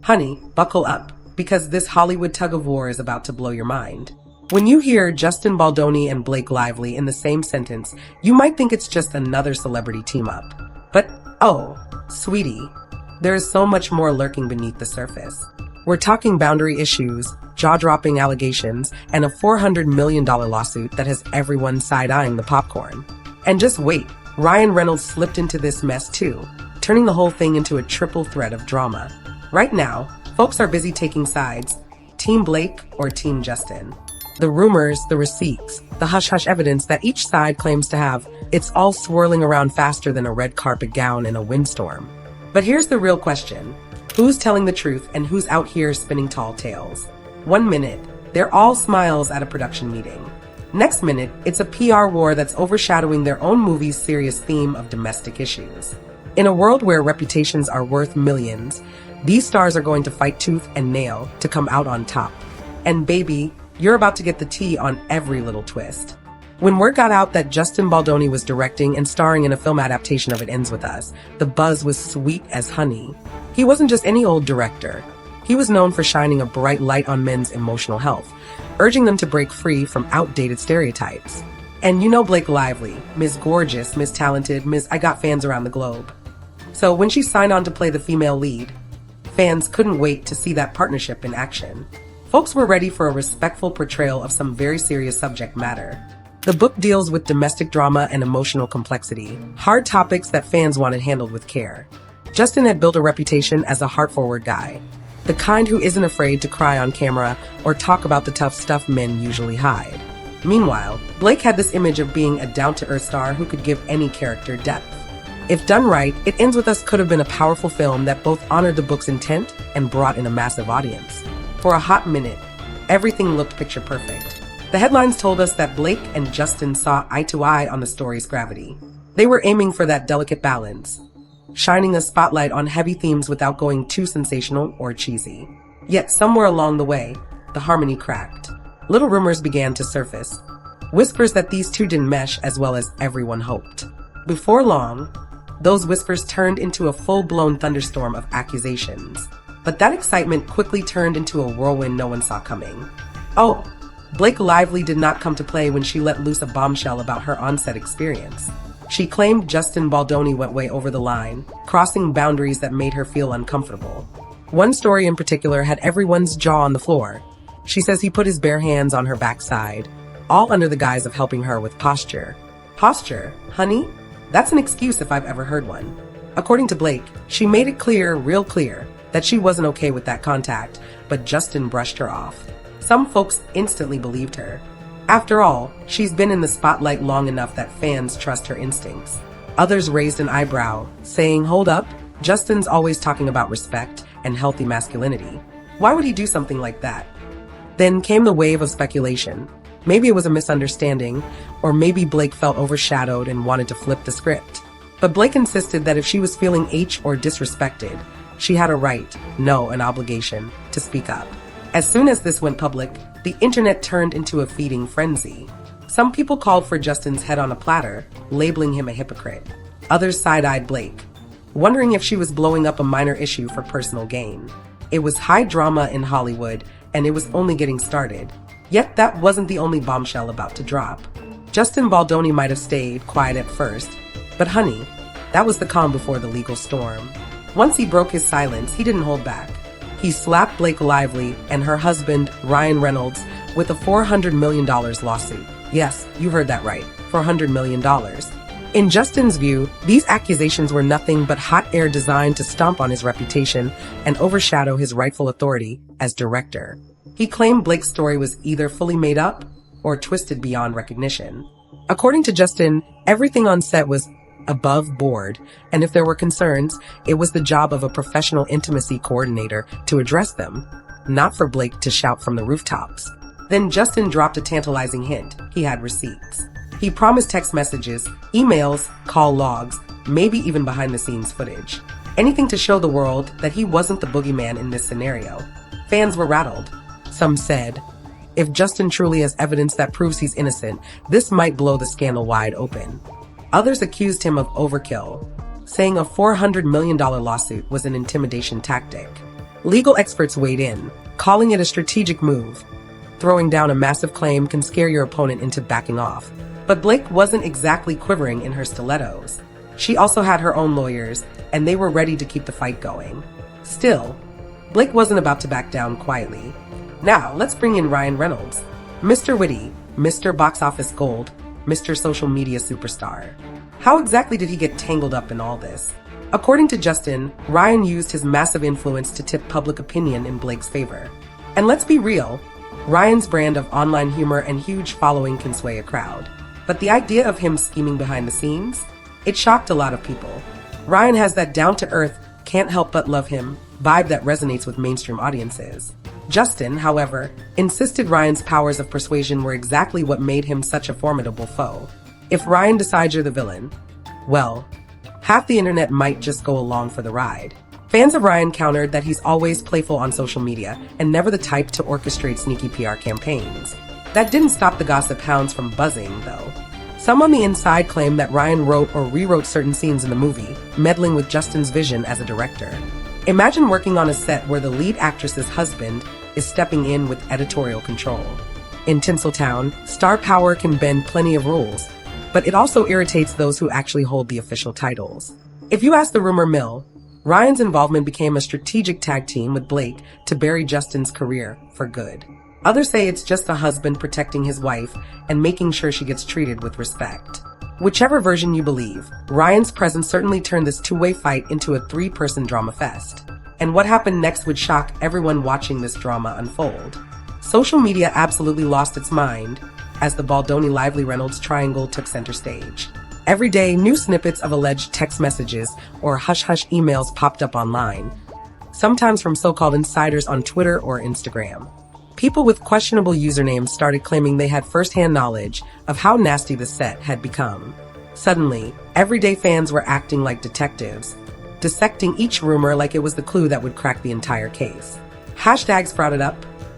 Honey, buckle up, because this Hollywood tug-of-war is about to blow your mind. When you hear Justin Baldoni and Blake Lively in the same sentence, you might think it's just another celebrity team-up. But, oh, sweetie, there is so much more lurking beneath the surface. We're talking boundary issues, jaw-dropping allegations, and a $400 million lawsuit that has everyone side-eyeing the popcorn. And just wait, Ryan Reynolds slipped into this mess too, turning the whole thing into a triple threat of drama. Right now, folks are busy taking sides, Team Blake or Team Justin. The rumors, the receipts, the hush-hush evidence that each side claims to have, it's all swirling around faster than a red carpet gown in a windstorm. But here's the real question. Who's telling the truth and who's out here spinning tall tales? 1 minute, they're all smiles at a production meeting. Next minute, it's a PR war that's overshadowing their own movie's serious theme of domestic issues. In a world where reputations are worth millions, these stars are going to fight tooth and nail to come out on top. And baby, you're about to get the tea on every little twist. When word got out that Justin Baldoni was directing and starring in a film adaptation of It Ends With Us, the buzz was sweet as honey. He wasn't just any old director. He was known for shining a bright light on men's emotional health, urging them to break free from outdated stereotypes. And you know Blake Lively, Ms. Gorgeous, Ms. Talented, Ms. I got fans around the globe. So when she signed on to play the female lead, fans couldn't wait to see that partnership in action. Folks were ready for a respectful portrayal of some very serious subject matter. The book deals with domestic drama and emotional complexity, hard topics that fans wanted handled with care. Justin had built a reputation as a heart-forward guy, the kind who isn't afraid to cry on camera or talk about the tough stuff men usually hide. Meanwhile, Blake had this image of being a down-to-earth star who could give any character depth. If done right, It Ends With Us could have been a powerful film that both honored the book's intent and brought in a massive audience. For a hot minute, everything looked picture perfect. The headlines told us that Blake and Justin saw eye to eye on the story's gravity. They were aiming for that delicate balance, shining a spotlight on heavy themes without going too sensational or cheesy. Yet somewhere along the way, the harmony cracked. Little rumors began to surface, whispers that these two didn't mesh as well as everyone hoped. Before long, those whispers turned into a full-blown thunderstorm of accusations. But that excitement quickly turned into a whirlwind no one saw coming. Oh, Blake Lively did not come to play when she let loose a bombshell about her on-set experience. She claimed Justin Baldoni went way over the line, crossing boundaries that made her feel uncomfortable. One story in particular had everyone's jaw on the floor. She says he put his bare hands on her backside, all under the guise of helping her with posture. Posture, honey? That's an excuse if I've ever heard one. According to Blake, she made it clear, real clear, that she wasn't okay with that contact, but Justin brushed her off. Some folks instantly believed her. After all, she's been in the spotlight long enough that fans trust her instincts. Others raised an eyebrow, saying, hold up, Justin's always talking about respect and healthy masculinity. Why would he do something like that? Then came the wave of speculation. Maybe it was a misunderstanding, or maybe Blake felt overshadowed and wanted to flip the script. But Blake insisted that if she was feeling or disrespected, she had a right, no, an obligation, to speak up. As soon as this went public, the internet turned into a feeding frenzy. Some people called for Justin's head on a platter, labeling him a hypocrite. Others side-eyed Blake, wondering if she was blowing up a minor issue for personal gain. It was high drama in Hollywood, and it was only getting started. Yet that wasn't the only bombshell about to drop. Justin Baldoni might have stayed quiet at first, but honey, that was the calm before the legal storm. Once he broke his silence, he didn't hold back. He slapped Blake Lively and her husband, Ryan Reynolds, with a $400 million lawsuit. Yes, you heard that right, $400 million. In Justin's view, these accusations were nothing but hot air designed to stomp on his reputation and overshadow his rightful authority as director. He claimed Blake's story was either fully made up or twisted beyond recognition. According to Justin, everything on set was above board, and if there were concerns, it was the job of a professional intimacy coordinator to address them, not for Blake to shout from the rooftops. Then Justin dropped a tantalizing hint. He had receipts. He promised text messages, emails, call logs, maybe even behind-the-scenes footage. Anything to show the world that he wasn't the boogeyman in this scenario. Fans were rattled. Some said, if Justin truly has evidence that proves he's innocent, this might blow the scandal wide open. Others accused him of overkill, saying a $400 million lawsuit was an intimidation tactic. Legal experts weighed in, calling it a strategic move. Throwing down a massive claim can scare your opponent into backing off. But Blake wasn't exactly quivering in her stilettos. She also had her own lawyers, and they were ready to keep the fight going. Still, Blake wasn't about to back down quietly. Now, let's bring in Ryan Reynolds. Mr. Witty, Mr. Box Office Gold, Mr. Social Media Superstar. How exactly did he get tangled up in all this? According to Justin, Ryan used his massive influence to tip public opinion in Blake's favor. And let's be real, Ryan's brand of online humor and huge following can sway a crowd. But the idea of him scheming behind the scenes? It shocked a lot of people. Ryan has that down-to-earth, can't help but love him vibe that resonates with mainstream audiences. Justin, however, insisted Ryan's powers of persuasion were exactly what made him such a formidable foe. If Ryan decides you're the villain, well, half the internet might just go along for the ride. Fans of Ryan countered that he's always playful on social media and never the type to orchestrate sneaky PR campaigns. That didn't stop the gossip hounds from buzzing, though. Some on the inside claim that Ryan wrote or rewrote certain scenes in the movie, meddling with Justin's vision as a director. Imagine working on a set where the lead actress's husband is stepping in with editorial control. In Tinseltown, star power can bend plenty of rules, but it also irritates those who actually hold the official titles. If you ask the rumor mill, Ryan's involvement became a strategic tag team with Blake to bury Justin's career for good. Others say it's just a husband protecting his wife and making sure she gets treated with respect. Whichever version you believe, Ryan's presence certainly turned this two-way fight into a three-person drama fest. And what happened next would shock everyone watching this drama unfold. Social media absolutely lost its mind as the Baldoni Lively Reynolds triangle took center stage. Every day, new snippets of alleged text messages or hush-hush emails popped up online, sometimes from so-called insiders on Twitter or Instagram. People with questionable usernames started claiming they had first-hand knowledge of how nasty the set had become. Suddenly, everyday fans were acting like detectives, dissecting each rumor like it was the clue that would crack the entire case. Hashtags sprouted up,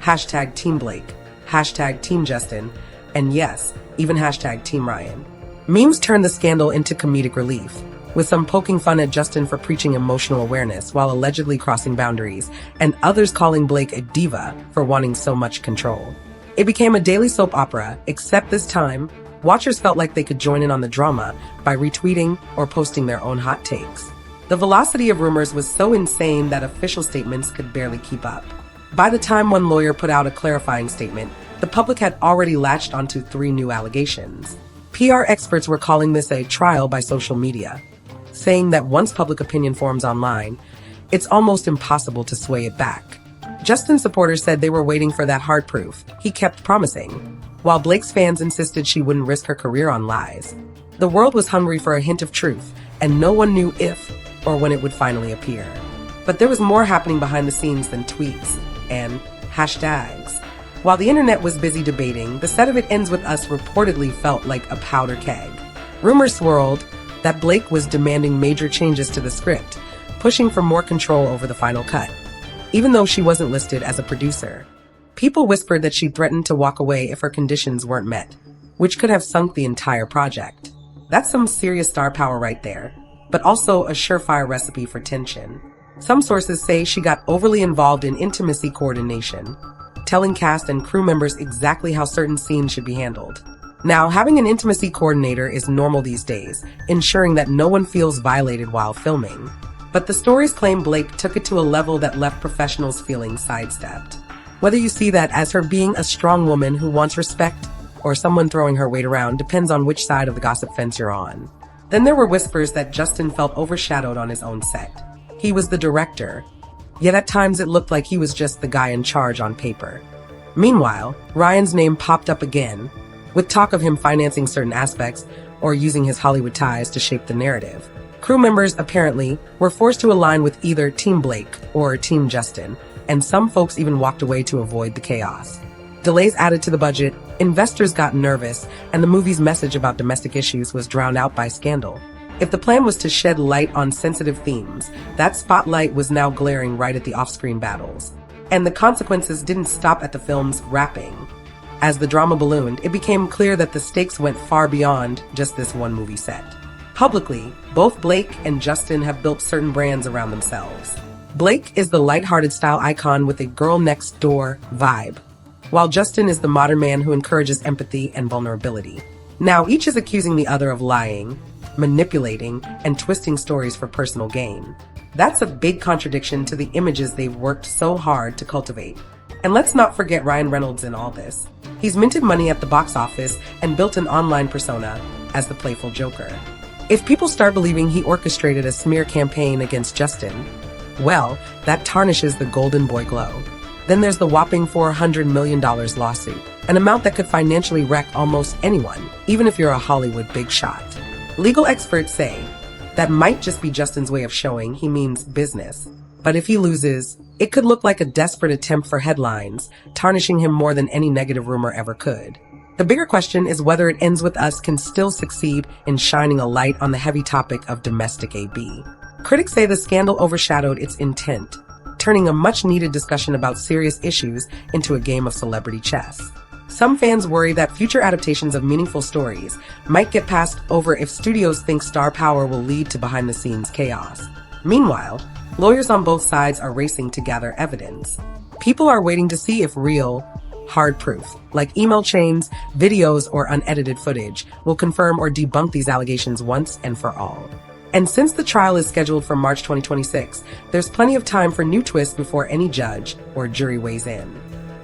hashtag Team Blake, hashtag Team Justin, and yes, even hashtag Team Ryan. Memes turned the scandal into comedic relief, with some poking fun at Justin for preaching emotional awareness while allegedly crossing boundaries, and others calling Blake a diva for wanting so much control. It became a daily soap opera, except this time, watchers felt like they could join in on the drama by retweeting or posting their own hot takes. The velocity of rumors was so insane that official statements could barely keep up. By the time one lawyer put out a clarifying statement, the public had already latched onto 3 new allegations. PR experts were calling this a trial by social media, saying that once public opinion forms online, it's almost impossible to sway it back. Justin's supporters said they were waiting for that hard proof he kept promising, while Blake's fans insisted she wouldn't risk her career on lies. The world was hungry for a hint of truth, and no one knew if or when it would finally appear. But there was more happening behind the scenes than tweets and hashtags. While the internet was busy debating, the set of It Ends With Us reportedly felt like a powder keg. Rumors swirled that Blake was demanding major changes to the script, pushing for more control over the final cut, even though she wasn't listed as a producer. People whispered that she threatened to walk away if her conditions weren't met, which could have sunk the entire project. That's some serious star power right there, but also a surefire recipe for tension. Some sources say she got overly involved in intimacy coordination, telling cast and crew members exactly how certain scenes should be handled. Now, having an intimacy coordinator is normal these days, ensuring that no one feels violated while filming. But the stories claim Blake took it to a level that left professionals feeling sidestepped. Whether you see that as her being a strong woman who wants respect or someone throwing her weight around depends on which side of the gossip fence you're on. Then there were whispers that Justin felt overshadowed on his own set. He was the director, yet at times it looked like he was just the guy in charge on paper. Meanwhile, Ryan's name popped up again, with talk of him financing certain aspects or using his Hollywood ties to shape the narrative. Crew members, apparently, were forced to align with either Team Blake or Team Justin, and some folks even walked away to avoid the chaos. Delays added to the budget, investors got nervous, and the movie's message about domestic issues was drowned out by scandal. If the plan was to shed light on sensitive themes, that spotlight was now glaring right at the off-screen battles. And the consequences didn't stop at the film's wrapping. As the drama ballooned, it became clear that the stakes went far beyond just this one movie set. Publicly, both Blake and Justin have built certain brands around themselves. Blake is the lighthearted style icon with a girl next door vibe, while Justin is the modern man who encourages empathy and vulnerability. Now, each is accusing the other of lying, manipulating, and twisting stories for personal gain. That's a big contradiction to the images they've worked so hard to cultivate. And let's not forget Ryan Reynolds in all this. He's minted money at the box office and built an online persona as the playful Joker. If people start believing he orchestrated a smear campaign against Justin, well, that tarnishes the golden boy glow. Then there's the whopping $400 million lawsuit, an amount that could financially wreck almost anyone, even if you're a Hollywood big shot. Legal experts say that might just be Justin's way of showing he means business. But if he loses, it could look like a desperate attempt for headlines, tarnishing him more than any negative rumor ever could. The bigger question is whether It Ends With Us can still succeed in shining a light on the heavy topic of domestic AB. Critics say the scandal overshadowed its intent, turning a much-needed discussion about serious issues into a game of celebrity chess. Some fans worry that future adaptations of meaningful stories might get passed over if studios think star power will lead to behind-the-scenes chaos. Meanwhile, lawyers on both sides are racing to gather evidence. People are waiting to see if real, hard proof, like email chains, videos, or unedited footage, will confirm or debunk these allegations once and for all. And since the trial is scheduled for March 2026, there's plenty of time for new twists before any judge or jury weighs in.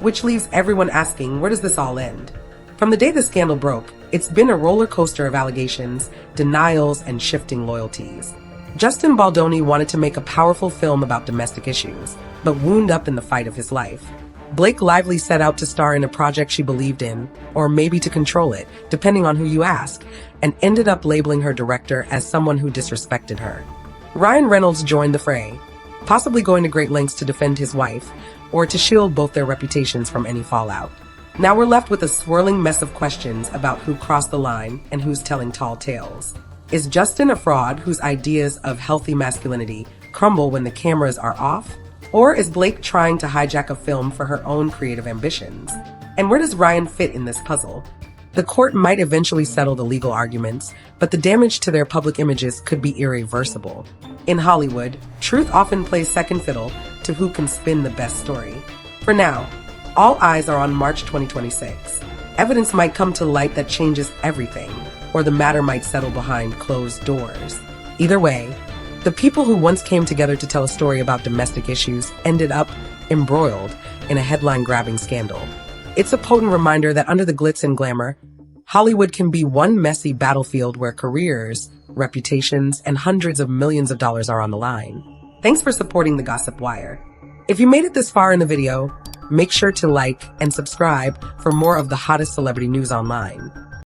Which leaves everyone asking, where does this all end? From the day the scandal broke, it's been a roller coaster of allegations, denials, and shifting loyalties. Justin Baldoni wanted to make a powerful film about domestic issues, but wound up in the fight of his life. Blake Lively set out to star in a project she believed in, or maybe to control it, depending on who you ask, and ended up labeling her director as someone who disrespected her. Ryan Reynolds joined the fray, possibly going to great lengths to defend his wife, or to shield both their reputations from any fallout. Now we're left with a swirling mess of questions about who crossed the line and who's telling tall tales. Is Justin a fraud whose ideas of healthy masculinity crumble when the cameras are off? Or is Blake trying to hijack a film for her own creative ambitions? And where does Ryan fit in this puzzle? The court might eventually settle the legal arguments, but the damage to their public images could be irreversible. In Hollywood, truth often plays second fiddle to who can spin the best story. For now, all eyes are on March 2026. Evidence might come to light that changes everything, or the matter might settle behind closed doors. Either way, the people who once came together to tell a story about domestic issues ended up embroiled in a headline-grabbing scandal. It's a potent reminder that under the glitz and glamour, Hollywood can be one messy battlefield where careers, reputations, and hundreds of millions of dollars are on the line. Thanks for supporting the Gossip Wire. If you made it this far in the video, make sure to like and subscribe for more of the hottest celebrity news online.